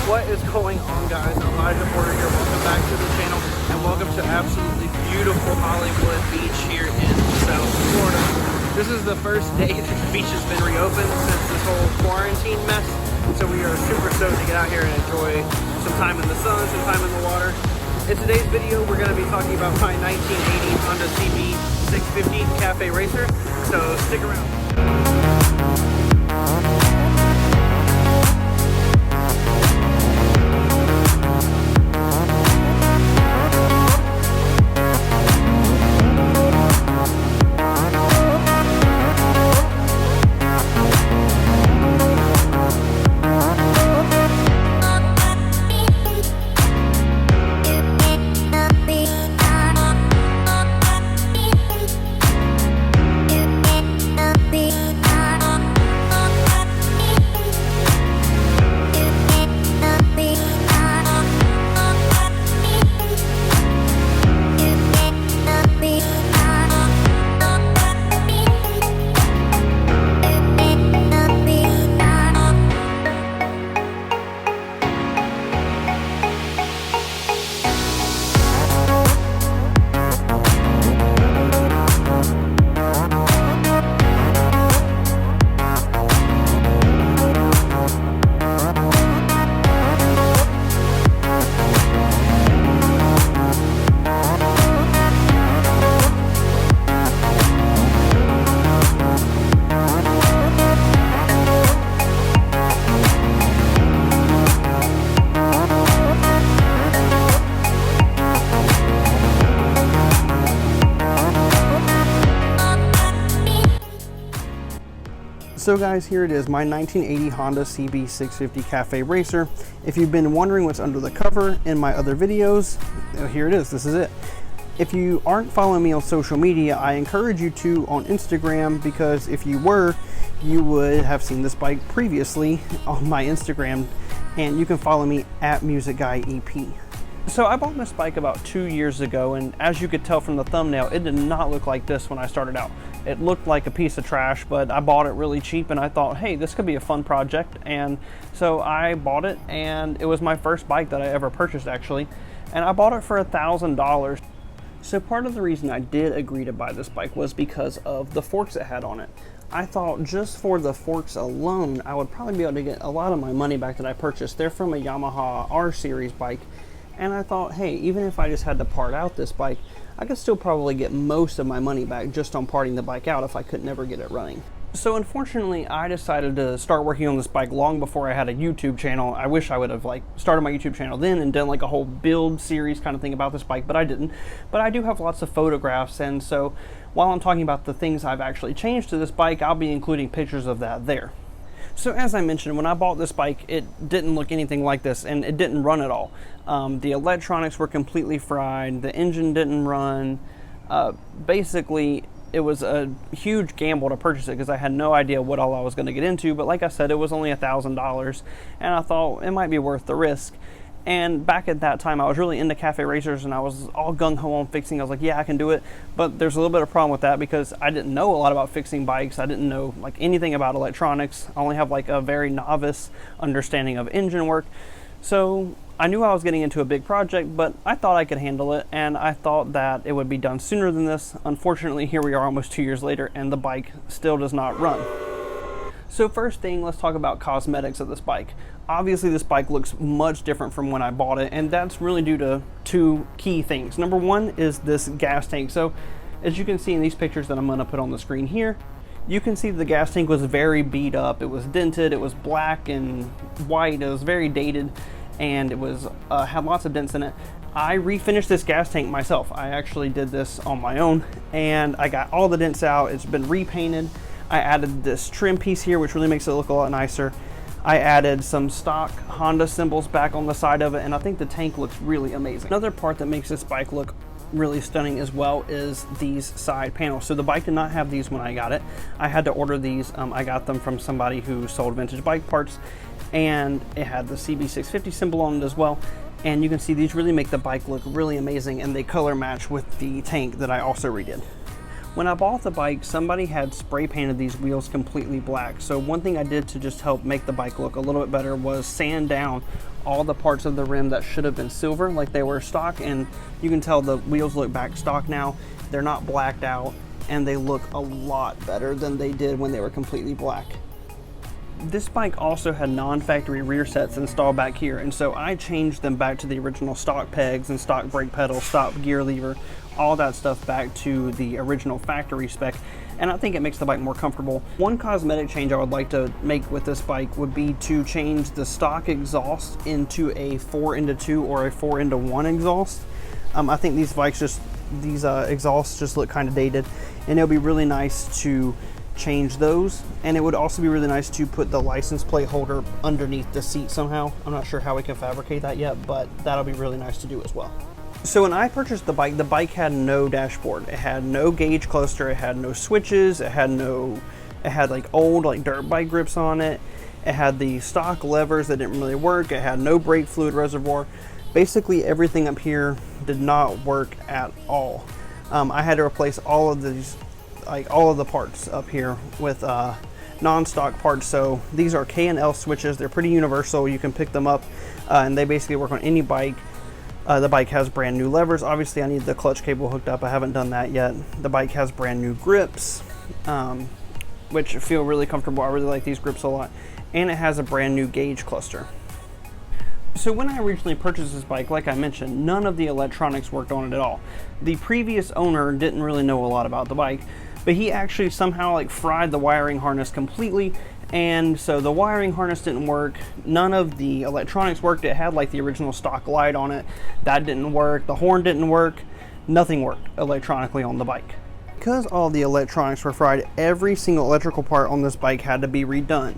What is going on, guys? Elijah Porter here. Welcome back to the channel and welcome to absolutely beautiful Hollywood Beach here in South Florida. This is the first day that the beach has been reopened since this whole quarantine mess. So we are super stoked to get out here and enjoy some time in the sun, some time in the water. In today's video, we're going to be talking about my 1980 Honda CB650 Cafe Racer. So stick around. So guys, here it is, my 1980 Honda CB650 Cafe Racer. If you've been wondering what's under the cover in my other videos, here it is, this is it. If you aren't following me on social media, I encourage you to on Instagram, because if you were, you would have seen this bike previously on my Instagram, and you can follow me at MusicGuyEP. So I bought this bike about 2 years ago, and as you could tell from the thumbnail, it did not look like this when I started out. It looked like a piece of trash, but I bought it really cheap and I thought, hey, this could be a fun project. And so I bought it, and it was my first bike that I ever purchased actually. And I bought it for $1,000. So part of the reason I did agree to buy this bike was because of the forks it had on it. I thought just for the forks alone, I would probably be able to get a lot of my money back that I purchased. They're from a Yamaha R series bike. And I thought, hey, even if I just had to part out this bike, I could still probably get most of my money back just on parting the bike out if I could never get it running. So unfortunately, I decided to start working on this bike long before I had a YouTube channel. I wish I would have started my YouTube channel then and done a whole build series kind of thing about this bike, but I didn't. But I do have lots of photographs, and so while I'm talking about the things I've actually changed to this bike, I'll be including pictures of that there. So as I mentioned, when I bought this bike, it didn't look anything like this, and it didn't run at all. The electronics were completely fried, the engine didn't run. Basically, it was a huge gamble to purchase it because I had no idea what all I was going to get into, but like I said, it was only $1,000, and I thought it might be worth the risk. And back at that time, I was really into cafe racers, and I was all gung-ho on fixing. I was like, yeah, I can do it. But there's a little bit of problem with that because I didn't know a lot about fixing bikes. I didn't know anything about electronics. I only have a very novice understanding of engine work. So I knew I was getting into a big project, but I thought I could handle it, and I thought that it would be done sooner than this. Unfortunately, here we are almost 2 years later, and the bike still does not run. So first thing, let's talk about cosmetics of this bike. Obviously, this bike looks much different from when I bought it, and that's really due to two key things. Number one is this gas tank. So as you can see in these pictures that I'm going to put on the screen here, you can see the gas tank was very beat up. It was dented, it was black and white, it was very dated, and it was had lots of dents in it. I refinished this gas tank myself. I actually did this on my own, and I got all the dents out. It's been repainted. I added this trim piece here, which really makes it look a lot nicer. I added some stock Honda symbols back on the side of it, and I think the tank looks really amazing. Another part that makes this bike look really stunning as well is these side panels. So the bike did not have these when I got it. I had to order these. I got them from somebody who sold vintage bike parts, and it had the CB650 symbol on it as well. And you can see these really make the bike look really amazing, and they color match with the tank that I also redid. When I bought the bike, somebody had spray painted these wheels completely black. So one thing I did to just help make the bike look a little bit better was sand down all the parts of the rim that should have been silver like they were stock, and you can tell the wheels look back stock now. They're not blacked out, and they look a lot better than they did when they were completely black. This bike also had non-factory rear sets installed back here, and so I changed them back to the original stock pegs and stock brake pedal, stock gear lever, all that stuff back to the original factory spec, and I think it makes the bike more comfortable. One cosmetic change I would like to make with this bike would be to change the stock exhaust into a 4x2 or a 4x1 exhaust. I think these bikes these exhausts just look kind of dated, and it'll be really nice to change those, and it would also be really nice to put the license plate holder underneath the seat somehow. I'm not sure how we can fabricate that yet, but that'll be really nice to do as well. So when I purchased the bike had no dashboard. It had no gauge cluster, it had no switches, it had like old like dirt bike grips on it. It had the stock levers that didn't really work. It had no brake fluid reservoir. Basically everything up here did not work at all. I had to replace all of these, like all of the parts up here with non-stock parts. So these are K and L switches. They're pretty universal. You can pick them up and they basically work on any bike. The bike has brand new levers. Obviously I need the clutch cable hooked up. I haven't done that yet. The bike has brand new grips, which feel really comfortable. I really like these grips a lot. And it has a brand new gauge cluster. So when I originally purchased this bike, like I mentioned, none of the electronics worked on it at all. The previous owner didn't really know a lot about the bike, but he actually somehow like fried the wiring harness completely, and so the wiring harness didn't work. None of the electronics worked. It had like the original stock light on it. That didn't work. The horn didn't work. Nothing worked electronically on the bike. Because all the electronics were fried, every single electrical part on this bike had to be redone.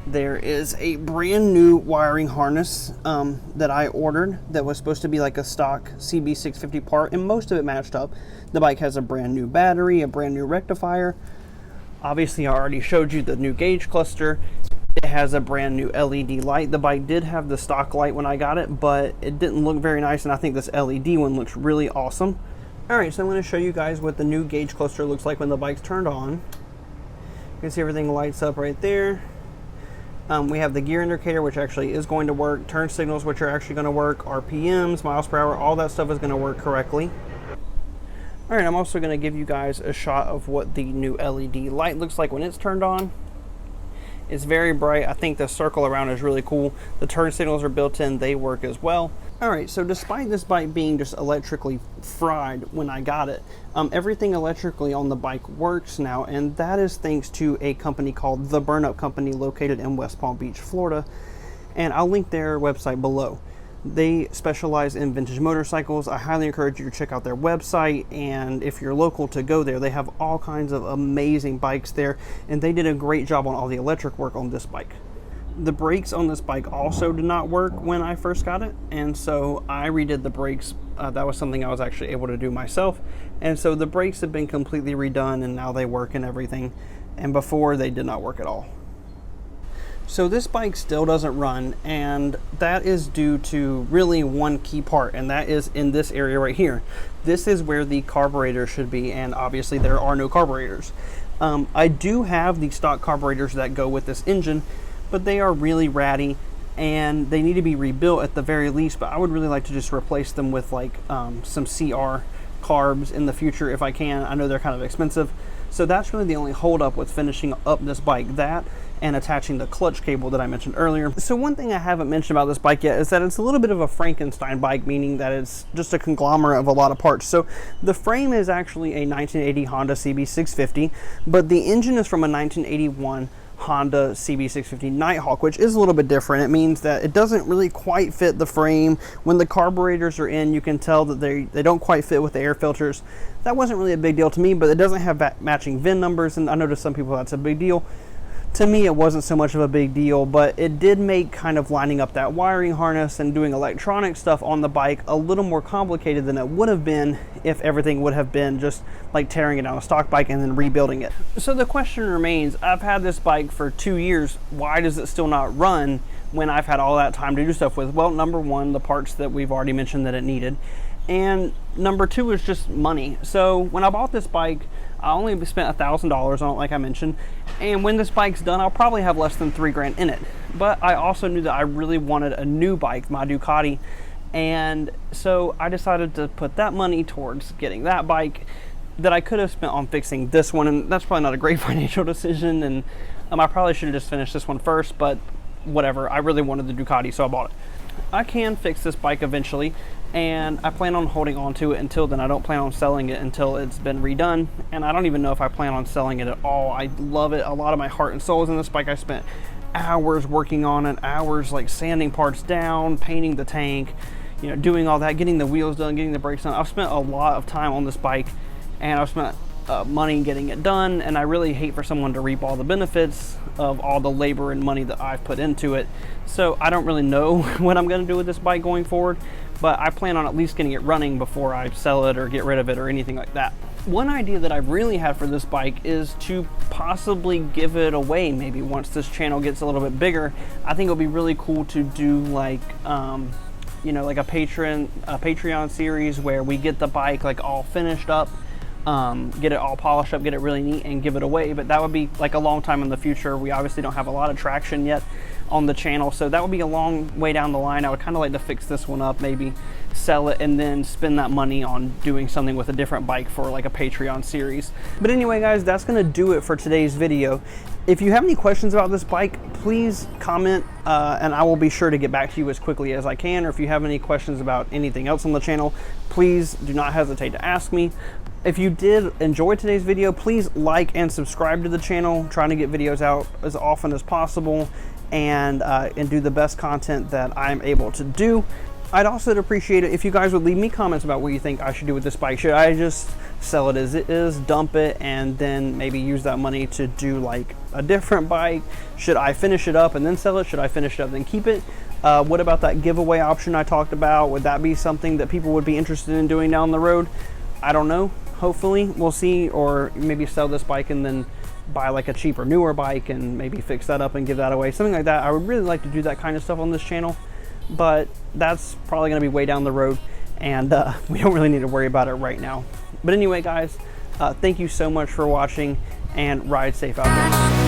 There is a brand new wiring harness that I ordered that was supposed to be like a stock CB650 part, and most of it matched up. The bike has a brand new battery, a brand new rectifier. Obviously I already showed you the new gauge cluster. It has a brand new LED light. The bike did have the stock light when I got it, but it didn't look very nice, and I think this LED one looks really awesome. Alright, so I'm going to show you guys what the new gauge cluster looks like when the bike's turned on. You can see everything lights up right there. We have the gear indicator, which actually is going to work, turn signals, which are actually going to work, RPMs, miles per hour, all that stuff is going to work correctly. All right, I'm also going to give you guys a shot of what the new LED light looks like when it's turned on. It's very bright. I think the circle around is really cool. The turn signals are built in, they work as well. All right, so despite this bike being just electrically fried when I got it, everything electrically on the bike works now, and that is thanks to a company called The Burn Up Company located in West Palm Beach, Florida, and I'll link their website below. They specialize in vintage motorcycles. I highly encourage you to check out their website, and if you're local, to go there. They have all kinds of amazing bikes there, and they did a great job on all the electric work on this bike. The brakes on this bike also did not work when I first got it, and so I redid the brakes. That was something I was actually able to do myself, and so the brakes have been completely redone, and now they work and everything, and before they did not work at all. So this bike still doesn't run, and that is due to really one key part, and that is in this area right here. This is where the carburetor should be, and obviously there are no carburetors. I do have the stock carburetors that go with this engine, but they are really ratty and they need to be rebuilt at the very least, but I would really like to just replace them with like some CR carbs in the future if I can. I know they're kind of expensive, so that's really the only holdup with finishing up this bike, that and attaching the clutch cable that I mentioned earlier. So one thing I haven't mentioned about this bike yet is that it's a little bit of a Frankenstein bike, meaning that it's just a conglomerate of a lot of parts. So the frame is actually a 1980 Honda CB650, but the engine is from a 1981 Honda CB650 Nighthawk, which is a little bit different. It means that it doesn't really quite fit the frame. When the carburetors are in, you can tell that they don't quite fit with the air filters. That wasn't really a big deal to me, but it doesn't have matching VIN numbers, and I know to some people that's a big deal. To me, it wasn't so much of a big deal, but it did make kind of lining up that wiring harness and doing electronic stuff on the bike a little more complicated than it would have been if everything would have been just like tearing it on a stock bike and then rebuilding it. So the question remains, I've had this bike for 2 years. Why does it still not run when I've had all that time to do stuff with? Well, number one, the parts that we've already mentioned that it needed. And number two is just money. So when I bought this bike, I only spent $1,000 on it, like I mentioned. And when this bike's done, I'll probably have less than $3 in it. But I also knew that I really wanted a new bike, my Ducati. And so I decided to put that money towards getting that bike that I could have spent on fixing this one. And that's probably not a great financial decision. And I probably should have just finished this one first, but whatever. I really wanted the Ducati, so I bought it. I can fix this bike eventually, and I plan on holding on to it until then. I don't plan on selling it until it's been redone, and I don't even know if I plan on selling it at all. I love it. A lot of my heart and soul is in this bike. I spent hours working on it, hours like sanding parts down, painting the tank, you know, doing all that, getting the wheels done, getting the brakes done. I've spent a lot of time on this bike, and I've spent money getting it done, and I really hate for someone to reap all the benefits of all the labor and money that I've put into it. So I don't really know what I'm going to do with this bike going forward, but I plan on at least getting it running before I sell it or get rid of it or anything like that. One idea that I've really had for this bike is to possibly give it away. Maybe once this channel gets a little bit bigger, I think it'll be really cool to do like you know, like a Patreon series where we get the bike like all finished up, get it all polished up, get it really neat, and give it away. But that would be like a long time in the future. We obviously don't have a lot of traction yet on the channel, so that would be a long way down the line. I would kind of like to fix this one up, maybe sell it, and then spend that money on doing something with a different bike for like a Patreon series. But anyway, guys, that's gonna do it for today's video. If you have any questions about this bike, please comment, and I will be sure to get back to you as quickly as I can. Or if you have any questions about anything else on the channel, please do not hesitate to ask me. If you did enjoy today's video, please like and subscribe to the channel. I'm trying to get videos out as often as possible, and do the best content that I'm able to do. I'd also appreciate it if you guys would leave me comments about what you think I should do with this bike. Should I just sell it as it is, dump it, and then maybe use that money to do like a different bike? Should I finish it up and then sell it? Should I finish it up and then keep it? What about that giveaway option I talked about? Would that be something that people would be interested in doing down the road? I don't know. Hopefully we'll see. Or maybe sell this bike and then buy like a cheaper, newer bike and maybe fix that up and give that away, something like that. I would really like to do that kind of stuff on this channel, but that's probably going to be way down the road, and we don't really need to worry about it right now. But anyway, guys, thank you so much for watching, and ride safe out there.